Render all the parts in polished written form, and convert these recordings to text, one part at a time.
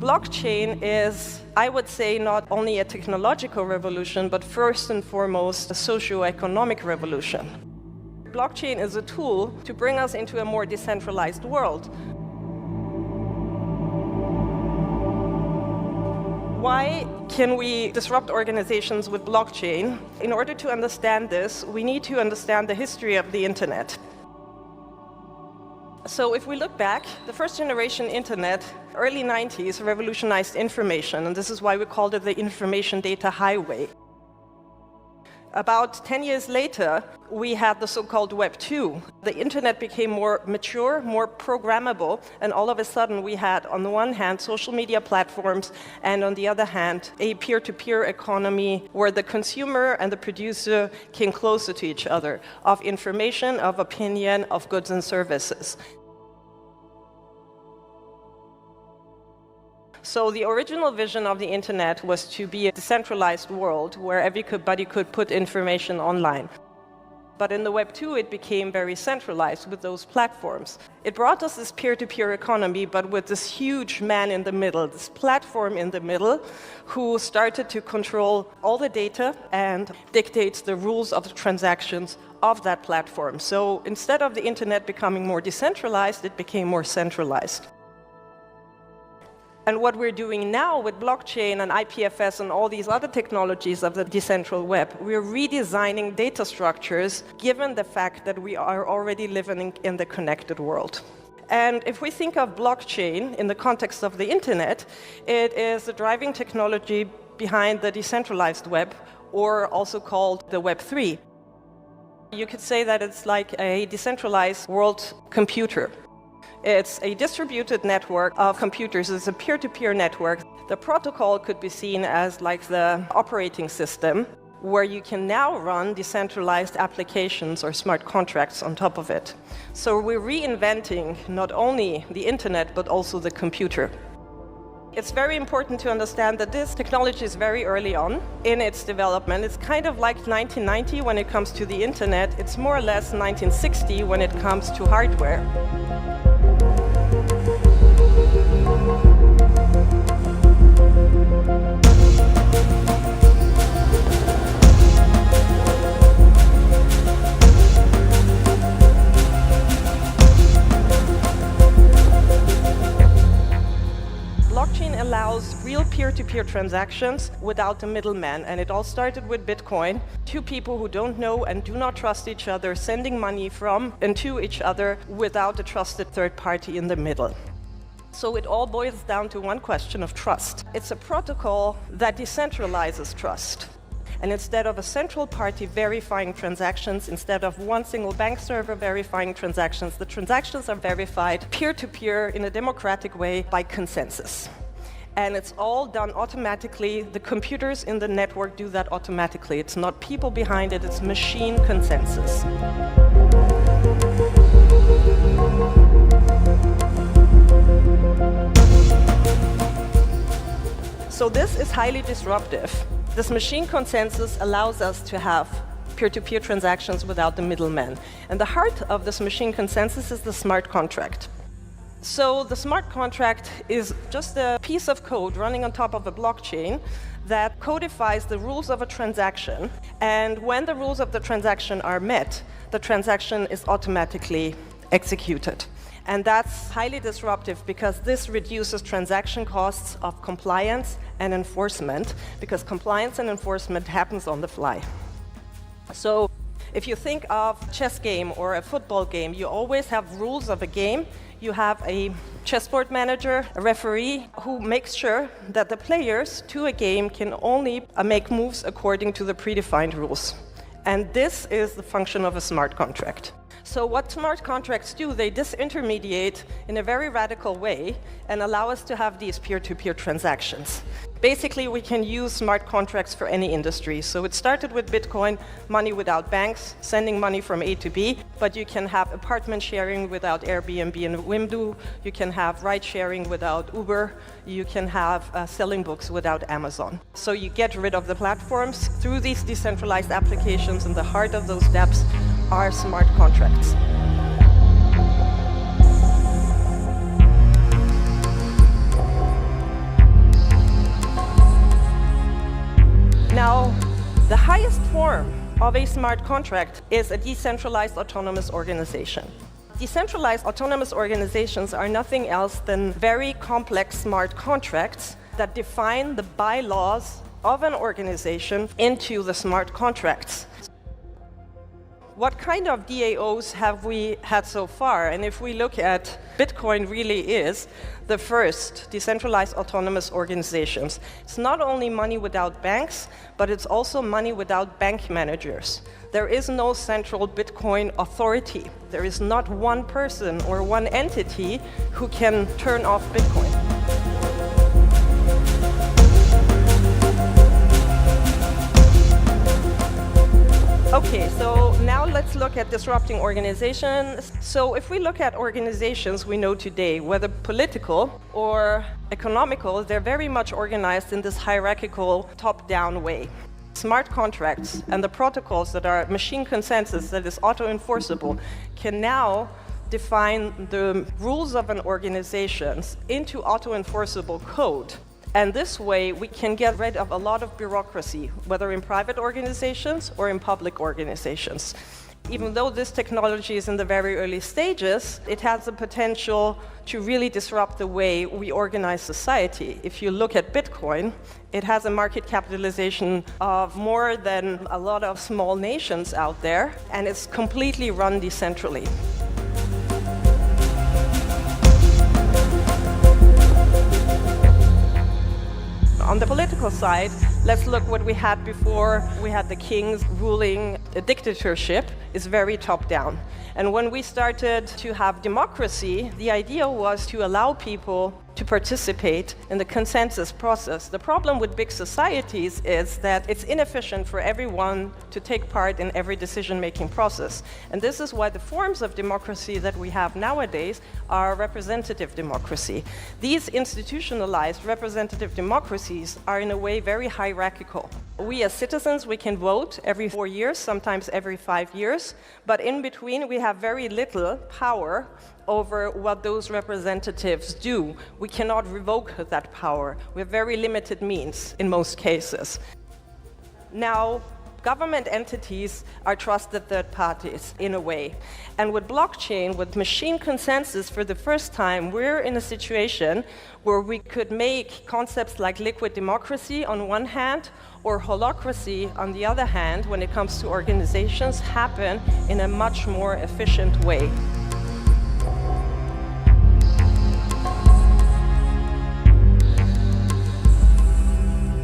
Blockchain is, I would say, not only a technological revolution, but first and foremost a socio-economic revolution. Blockchain is a tool to bring us into a more decentralized world. Why can we disrupt organizations with blockchain? In order to understand this, we need to understand the history of the internet. So if we look back, the first generation internet, early 90s, revolutionized information, and this is why we called it the information data highway. About 10 years later, we had the so-called Web 2. The internet became more mature, more programmable, and all of a sudden we had, on the one hand, social media platforms, and on the other hand, a peer-to-peer economy where the consumer and the producer came closer to each other, of information, of opinion, of goods and services. So the original vision of the internet was to be a decentralized world where everybody could put information online. But in the Web 2, it became very centralized with those platforms. It brought us this peer-to-peer economy, but with this huge man in the middle, this platform in the middle, who started to control all the data and dictates the rules of the transactions of that platform. So instead of the internet becoming more decentralized, it became more centralized. And what we're doing now with blockchain and IPFS and all these other technologies of the decentral web, we're redesigning data structures given the fact that we are already living in the connected world. And if we think of blockchain in the context of the internet, it is the driving technology behind the decentralized web, or also called the Web 3. You could say that it's like a decentralized world computer. It's a distributed network of computers. It's a peer-to-peer network. The protocol could be seen as like the operating system, where you can now run decentralized applications or smart contracts on top of it. So we're reinventing not only the internet, but also the computer. It's very important to understand that this technology is very early on in its development. It's kind of like 1990 when it comes to the internet. It's more or less 1960 when it comes to hardware. Blockchain allows real peer-to-peer transactions without the middleman, and it all started with Bitcoin. Two people who don't know and do not trust each other sending money from and to each other without a trusted third party in the middle. So it all boils down to one question of trust. It's a protocol that decentralizes trust. And instead of a central party verifying transactions, instead of one single bank server verifying transactions, the transactions are verified peer-to-peer in a democratic way by consensus. And it's all done automatically. The computers in the network do that automatically. It's not people behind it, it's machine consensus. So this is highly disruptive. This machine consensus allows us to have peer-to-peer transactions without the middleman. And the heart of this machine consensus is the smart contract. So the smart contract is just a piece of code running on top of a blockchain that codifies the rules of a transaction. And when the rules of the transaction are met, the transaction is automatically executed. And that's highly disruptive because this reduces transaction costs of compliance and enforcement, because compliance and enforcement happens on the fly. So if you think of a chess game or a football game, you always have rules of a game. You have a chessboard manager, a referee, who makes sure that the players to a game can only make moves according to the predefined rules. And this is the function of a smart contract. So what smart contracts do, they disintermediate in a very radical way and allow us to have these peer-to-peer transactions. Basically, we can use smart contracts for any industry. So it started with Bitcoin, money without banks, sending money from A to B, but you can have apartment sharing without Airbnb and Wimdu, you can have ride sharing without Uber, you can have selling books without Amazon. So you get rid of the platforms through these decentralized applications, and the heart of those dApps are smart contracts. Now, the highest form of a smart contract is a decentralized autonomous organization. Decentralized autonomous organizations are nothing else than very complex smart contracts that define the bylaws of an organization into the smart contracts. What kind of DAOs have we had so far? And if we look at Bitcoin really is the first decentralized autonomous organizations. It's not only money without banks, but it's also money without bank managers. There is no central Bitcoin authority. There is not one person or one entity who can turn off Bitcoin. Okay, so now let's look at disrupting organizations. So if we look at organizations we know today, whether political or economical, they're very much organized in this hierarchical top-down way. Smart contracts and the protocols that are machine consensus that is auto-enforceable can now define the rules of an organization into auto-enforceable code. And this way, we can get rid of a lot of bureaucracy, whether in private organizations or in public organizations. Even though this technology is in the very early stages, it has the potential to really disrupt the way we organize society. If you look at Bitcoin, it has a market capitalization of more than a lot of small nations out there, and it's completely run decentrally. On the political side, let's look what we had before. We had the kings ruling. A dictatorship is very top-down. And when we started to have democracy, the idea was to allow people to participate in the consensus process. The problem with big societies is that it's inefficient for everyone to take part in every decision-making process. And this is why the forms of democracy that we have nowadays are representative democracy. These institutionalized representative democracies are in a way very hierarchical. We as citizens, we can vote every 4 years, sometimes every 5 years, but in between we have very little power over what those representatives do. We cannot revoke that power. We have very limited means in most cases. Now, government entities are trusted third parties in a way. And with blockchain, with machine consensus, for the first time, we're in a situation where we could make concepts like liquid democracy on one hand or holacracy on the other hand, when it comes to organizations, happen in a much more efficient way.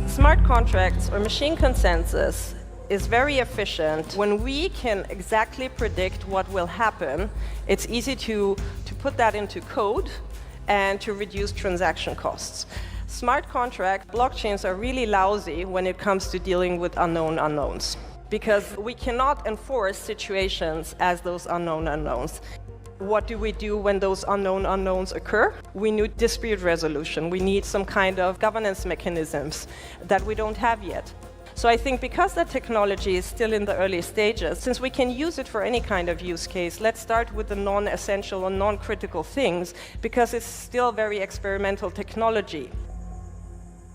Smart contracts or machine consensus is very efficient. When we can exactly predict what will happen, it's easy to put that into code and to reduce transaction costs. Smart contract blockchains are really lousy when it comes to dealing with unknown unknowns, because we cannot enforce situations as those unknown unknowns. What do we do when those unknown unknowns occur? We need dispute resolution. We need some kind of governance mechanisms that we don't have yet. So I think because the technology is still in the early stages, since we can use it for any kind of use case, let's start with the non-essential and non-critical things, because it's still very experimental technology.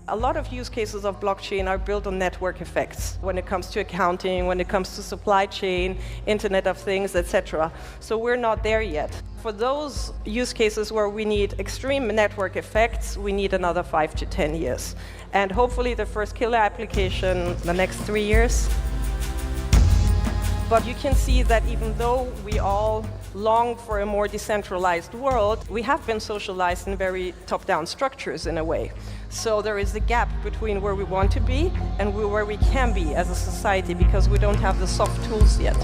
A lot of use cases of blockchain are built on network effects when it comes to accounting, when it comes to supply chain, Internet of Things, etc. So we're not there yet. For those use cases where we need extreme network effects, we need another 5 to 10 years. And hopefully the first killer application the next 3 years. But you can see that even though we all long for a more decentralized world, we have been socialized in very top-down structures in a way. So there is a gap between where we want to be and where we can be as a society, because we don't have the soft tools yet.